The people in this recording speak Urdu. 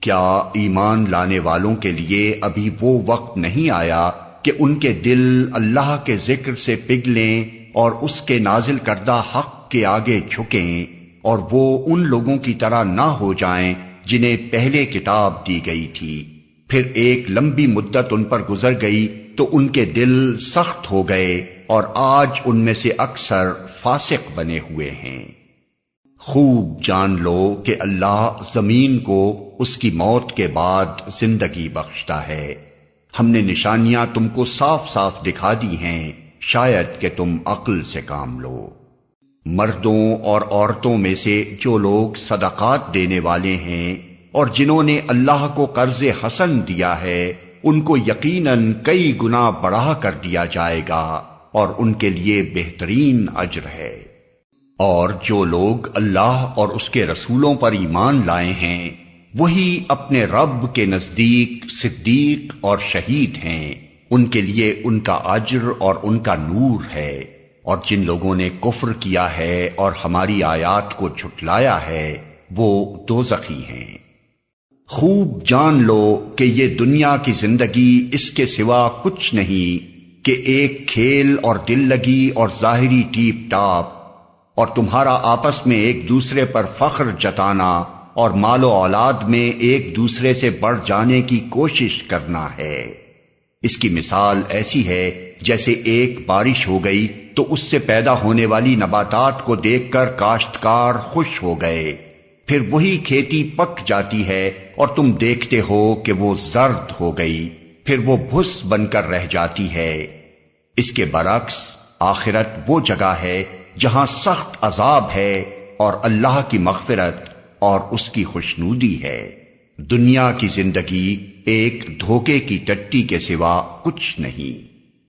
کیا ایمان لانے والوں کے لیے ابھی وہ وقت نہیں آیا کہ ان کے دل اللہ کے ذکر سے پگھلیں اور اس کے نازل کردہ حق کے آگے جھکیں، اور وہ ان لوگوں کی طرح نہ ہو جائیں جنہیں پہلے کتاب دی گئی تھی، پھر ایک لمبی مدت ان پر گزر گئی تو ان کے دل سخت ہو گئے، اور آج ان میں سے اکثر فاسق بنے ہوئے ہیں۔ خوب جان لو کہ اللہ زمین کو اس کی موت کے بعد زندگی بخشتا ہے۔ ہم نے نشانیاں تم کو صاف صاف دکھا دی ہیں، شاید کہ تم عقل سے کام لو۔ مردوں اور عورتوں میں سے جو لوگ صدقات دینے والے ہیں اور جنہوں نے اللہ کو قرض حسن دیا ہے، ان کو یقیناً کئی گنا بڑھا کر دیا جائے گا، اور ان کے لیے بہترین اجر ہے۔ اور جو لوگ اللہ اور اس کے رسولوں پر ایمان لائے ہیں، وہی اپنے رب کے نزدیک صدیق اور شہید ہیں، ان کے لیے ان کا اجر اور ان کا نور ہے۔ اور جن لوگوں نے کفر کیا ہے اور ہماری آیات کو جھٹلایا ہے، وہ دوزخی ہیں۔ خوب جان لو کہ یہ دنیا کی زندگی اس کے سوا کچھ نہیں کہ ایک کھیل اور دل لگی اور ظاہری ٹیپ ٹاپ، اور تمہارا آپس میں ایک دوسرے پر فخر جتانا اور مال و اولاد میں ایک دوسرے سے بڑھ جانے کی کوشش کرنا ہے۔ اس کی مثال ایسی ہے جیسے ایک بارش ہو گئی تو اس سے پیدا ہونے والی نباتات کو دیکھ کر کاشتکار خوش ہو گئے، پھر وہی کھیتی پک جاتی ہے اور تم دیکھتے ہو کہ وہ زرد ہو گئی، پھر وہ بھس بن کر رہ جاتی ہے۔ اس کے برعکس آخرت وہ جگہ ہے جہاں سخت عذاب ہے اور اللہ کی مغفرت اور اس کی خوشنودی ہے۔ دنیا کی زندگی ایک دھوکے کی ٹٹی کے سوا کچھ نہیں۔